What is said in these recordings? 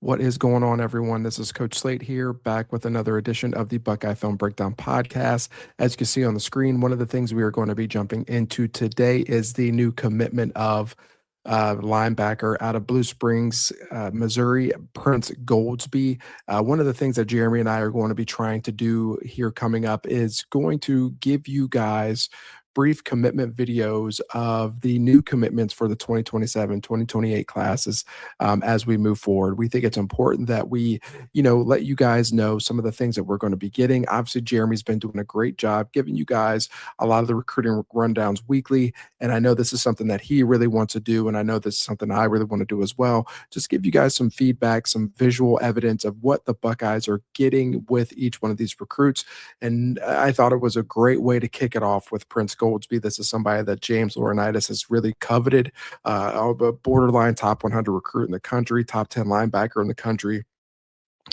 What is going on, everyone? This is Coach Slate here, back with another edition of the Buckeye-Film-Breakdown podcast. As you can see on the screen, one of the things we are going to be jumping into today is the new commitment of linebacker out of Blue Springs, Missouri, Prince Goldsby. One of the things that Jeremy and I are going to be trying to do here coming up is going to give you guys brief commitment videos of the new commitments for the 2027-2028 classes as we move forward. We think it's important that we, let you guys know some of the things that we're going to be getting. Obviously, Jeremy's been doing a great job giving you guys a lot of the recruiting rundowns weekly. And I know this is something that he really wants to do. And I know this is something I really want to do as well. Just give you guys some feedback, some visual evidence of what the Buckeyes are getting with each one of these recruits. And I thought it was a great way to kick it off with Prince Goldsby. This is somebody that James Laurinaitis has really coveted, a borderline top 100 recruit in the country, top 10 linebacker in the country.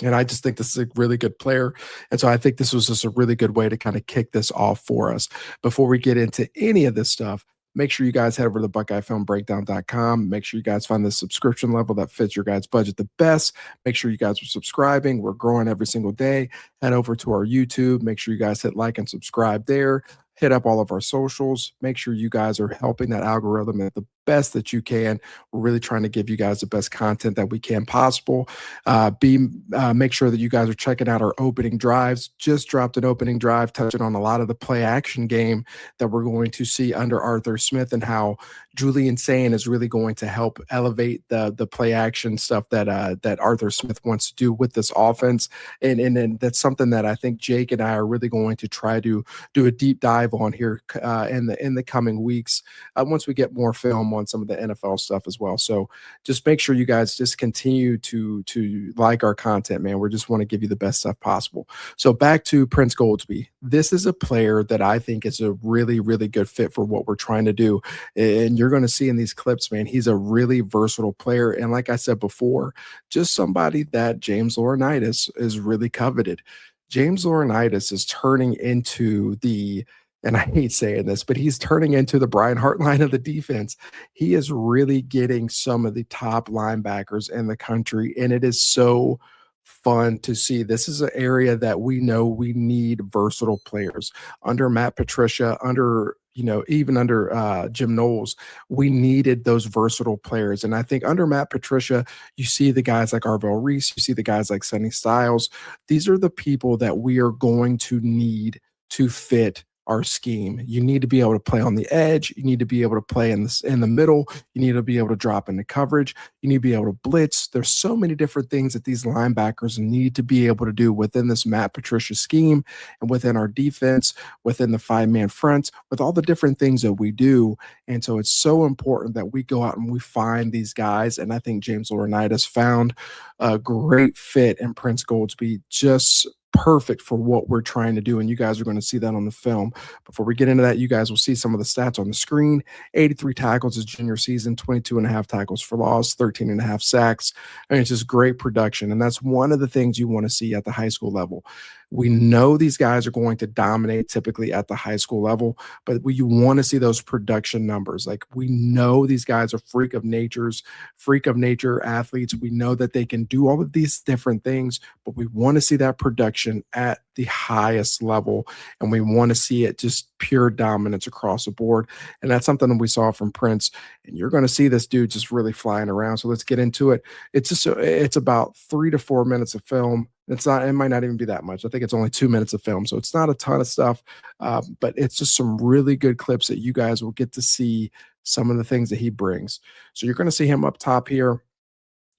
And I just think this is a really good player. And so I think this was just a really good way to kind of kick this off for us. Before we get into any of this stuff, make sure you guys head over to Buckeye-Film-Breakdown.com. Make sure you guys find the subscription level that fits your guys' budget the best. Make sure you guys are subscribing. We're growing every single day. Head over to our YouTube. Make sure you guys hit like and subscribe there. Hit up all of our socials. Make sure you guys are helping that algorithm at the best that you can. We're really trying to give you guys the best content that we can possible. Make sure that you guys are checking out our opening drives. Just dropped an opening drive touching on a lot of the play action game that we're going to see under Arthur Smith, and how Julian Sayin is really going to help elevate the play action stuff that Arthur Smith wants to do with this offense. And that's something that I think Jake and I are really going to try to do a deep dive on here in the coming weeks once we get more film on some of the NFL stuff as well. So just make sure you guys just continue to like our content, man. We just want to give you the best stuff possible. So back to Prince Goldsby. This is a player that I think is a really, really good fit for what we're trying to do. And you're going to see in these clips, man, he's a really versatile player. And like I said before, just somebody that James Laurinaitis is really coveted. James Laurinaitis is turning into and I hate saying this, but he's turning into the Brian Hartline of the defense. He is really getting some of the top linebackers in the country, and it is so fun to see. This is an area that we know we need versatile players. Under Matt Patricia, even under Jim Knowles, we needed those versatile players. And I think under Matt Patricia, you see the guys like Arvell Reese, you see the guys like Sonny Styles. These are the people that we are going to need to fit our scheme. You need to be able to play on the edge. You need to be able to play in the middle. You need to be able to drop into coverage. You need to be able to blitz. There's so many different things that these linebackers need to be able to do within this Matt Patricia scheme and within our defense, within the five-man fronts, with all the different things that we do. And so it's so important that we go out and we find these guys. And I think James Laurinaitis found a great fit in Prince Goldsby, just perfect for what we're trying to do. And you guys are going to see that on the film. Before we get into that, you guys will see some of the stats on the screen. 83 tackles his junior season, 22.5 tackles for loss, 13.5 sacks. I mean, it's just great production. And that's one of the things you want to see at the high school level. We know these guys are going to dominate typically at the high school level, but you want to see those production numbers. Like, we know these guys are freak of nature athletes. We know that they can do all of these different things, but we want to see that production at the highest level, and we want to see it just pure dominance across the board. And that's something that we saw from Prince, and you're going to see this dude just really flying around. So let's get into it. It's about 3 to 4 minutes of film. It might not even be that much. I think it's only 2 minutes of film, so it's not a ton of stuff, but it's just some really good clips that you guys will get to see some of the things that he brings. So you're going to see him up top here,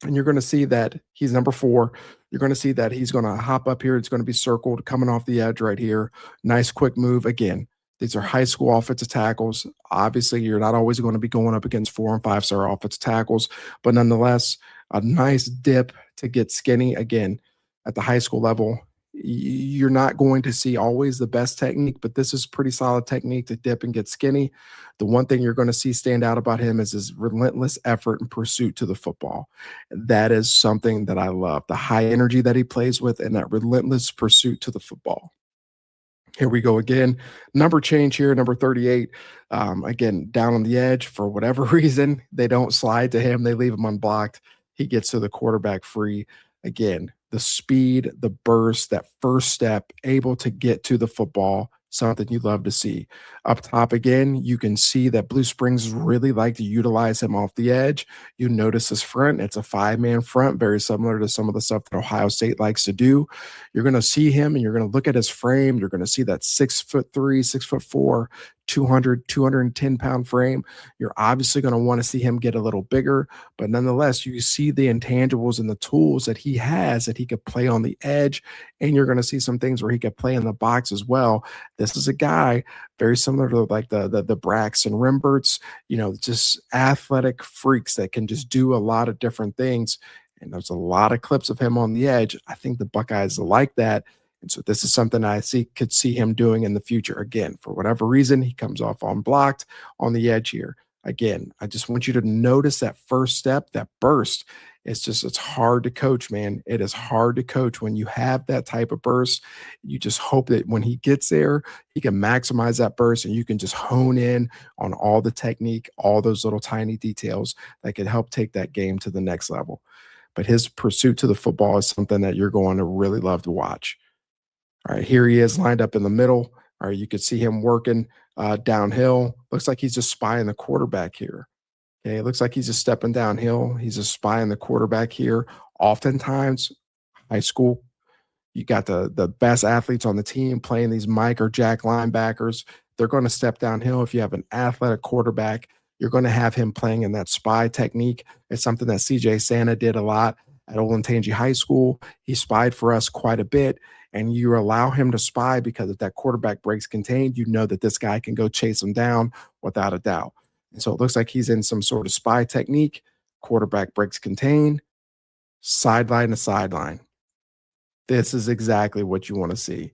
and you're going to see that he's number 4. You're going to see that he's going to hop up here. It's going to be circled, coming off the edge right here. Nice quick move. Again, these are high school offensive tackles. Obviously, you're not always going to be going up against 4- and 5-star offensive tackles, but nonetheless, a nice dip to get skinny. Again, at the high school level, you're not going to see always the best technique, but this is pretty solid technique to dip and get skinny. The one thing you're going to see stand out about him is his relentless effort and pursuit to the football. That is something that I love, the high energy that he plays with and that relentless pursuit to the football. Here we go again. Number change here, number 38. Again, down on the edge for whatever reason. They don't slide to him. They leave him unblocked. He gets to the quarterback free. Again, the speed, the burst, that first step, able to get to the football, something you love to see. Up top again, you can see that Blue Springs really like to utilize him off the edge. You notice his front, it's a five-man front, very similar to some of the stuff that Ohio State likes to do. You're going to see him and you're going to look at his frame. You're going to see that 6'3", 6'4", 210-pound frame. You're obviously going to want to see him get a little bigger, but nonetheless, you see the intangibles and the tools that he has that he could play on the edge, and you're going to see some things where he could play in the box as well. This is a guy very similar to like the Braxton Rimberts, just athletic freaks that can just do a lot of different things. And there's a lot of clips of him on the edge. I think the Buckeyes like that. And so this is something I could see him doing in the future. Again, for whatever reason, he comes off unblocked on the edge here. Again, I just want you to notice that first step, that burst. It's hard to coach, man. It is hard to coach when you have that type of burst. You just hope that when he gets there, he can maximize that burst and you can just hone in on all the technique, all those little tiny details that could help take that game to the next level. But his pursuit to the football is something that you're going to really love to watch. All right, here he is lined up in the middle. All right, you could see him working downhill. Looks like he's just spying the quarterback here. Okay, it looks like he's just stepping downhill. He's just spying the quarterback here. Oftentimes, high school, you got the best athletes on the team playing these Mike or Jack linebackers. They're going to step downhill. If you have an athletic quarterback, you're going to have him playing in that spy technique. It's something that CJ Santa did a lot at Olentangy High School. He spied for us quite a bit, and you allow him to spy because if that quarterback breaks contained, you know that this guy can go chase him down without a doubt. And so it looks like he's in some sort of spy technique. Quarterback breaks contain, sideline to sideline. This is exactly what you want to see.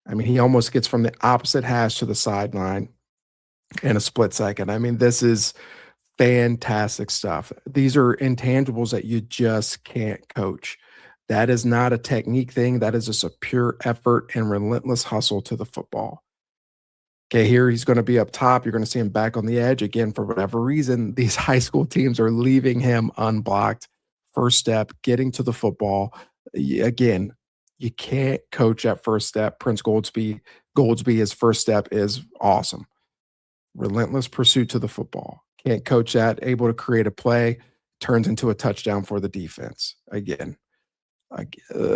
I mean, he almost gets from the opposite hash to the sideline in a split second. I mean, this is fantastic stuff. These are intangibles that you just can't coach. That is not a technique thing. That is just a pure effort and relentless hustle to the football. Okay, here he's going to be up top. You're going to see him back on the edge. Again, for whatever reason, these high school teams are leaving him unblocked. First step, getting to the football. Again, you can't coach that first step. Prince Goldsby, his first step is awesome. Relentless pursuit to the football. Can't coach that. Able to create a play, turns into a touchdown for the defense. Again,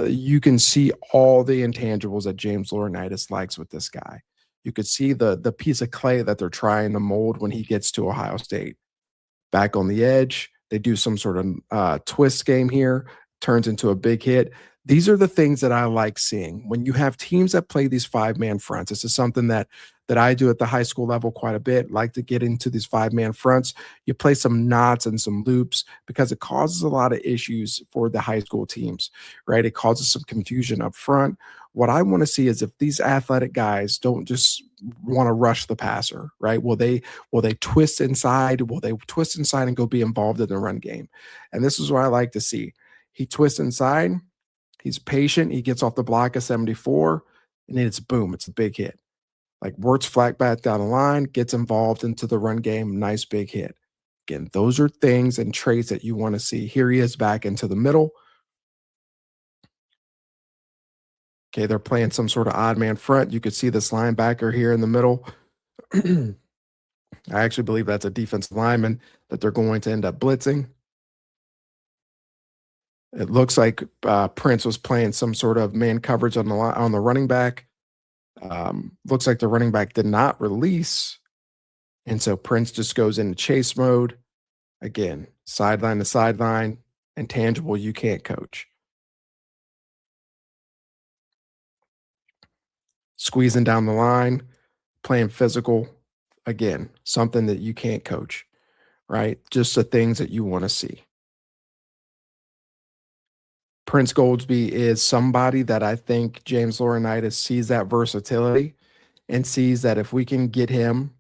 you can see all the intangibles that James Laurinaitis likes with this guy. You could see the piece of clay that they're trying to mold when he gets to Ohio State. Back on the edge, they do some sort of twist game here, turns into a big hit. These are the things that I like seeing. When you have teams that play these five-man fronts, this is something that I do at the high school level quite a bit, like to get into these five-man fronts. You play some knots and some loops because it causes a lot of issues for the high school teams, right? It causes some confusion up front. What I want to see is if these athletic guys don't just want to rush the passer, right? Will they twist inside? Will they twist inside and go be involved in the run game? And this is what I like to see. He twists inside. He's patient. He gets off the block at 74, and then it's boom. It's a big hit. Like Wirtz flat back down the line, gets involved into the run game. Nice big hit. Again, those are things and traits that you want to see. Here he is back into the middle. Okay, they're playing some sort of odd man front. You could see this linebacker here in the middle. I actually believe that's a defensive lineman that they're going to end up blitzing. It looks like Prince was playing some sort of man coverage on the running back. Looks like the running back did not release, and so Prince just goes into chase mode. Again, sideline to sideline, intangible you can't coach. Squeezing down the line, playing physical. Again, something that you can't coach, right? Just the things that you want to see. Prince Goldsby is somebody that I think James Laurinaitis sees that versatility and sees that if we can get him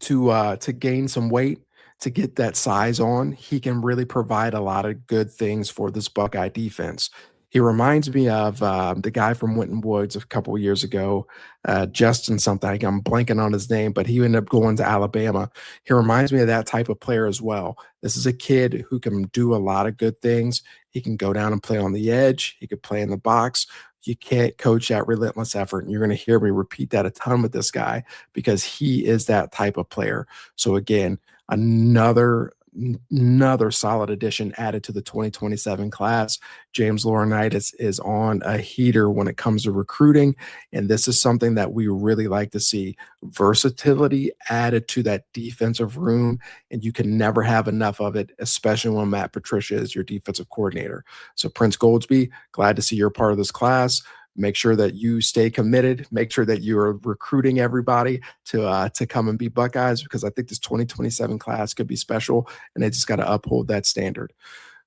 to gain some weight, to get that size on, he can really provide a lot of good things for this Buckeye defense. He reminds me of the guy from Winton Woods a couple of years ago, Justin something. I'm blanking on his name, but he ended up going to Alabama. He reminds me of that type of player as well. This is a kid who can do a lot of good things. He can go down and play on the edge. He could play in the box. You can't coach that relentless effort. And you're going to hear me repeat that a ton with this guy because he is that type of player. So again, another solid addition added to the 2027 class. James Laurinaitis is on a heater when it comes to recruiting, and this is something that we really like to see. Versatility added to that defensive room, and you can never have enough of it, especially when Matt Patricia is your defensive coordinator. So Prince Goldsby, glad to see you're part of this class. Make sure that you stay committed. Make sure that you are recruiting everybody to come and be Buckeyes, because I think this 2027 class could be special, and they just got to uphold that standard.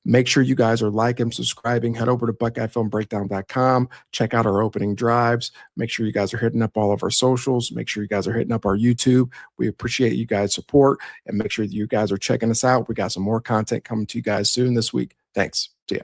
Make sure you guys are liking, subscribing. Head over to Buckeye-Film-Breakdown.com. Check out our opening drives. Make sure you guys are hitting up all of our socials. Make sure you guys are hitting up our YouTube. We appreciate you guys' support, and make sure that you guys are checking us out. We got some more content coming to you guys soon this week. Thanks. See ya.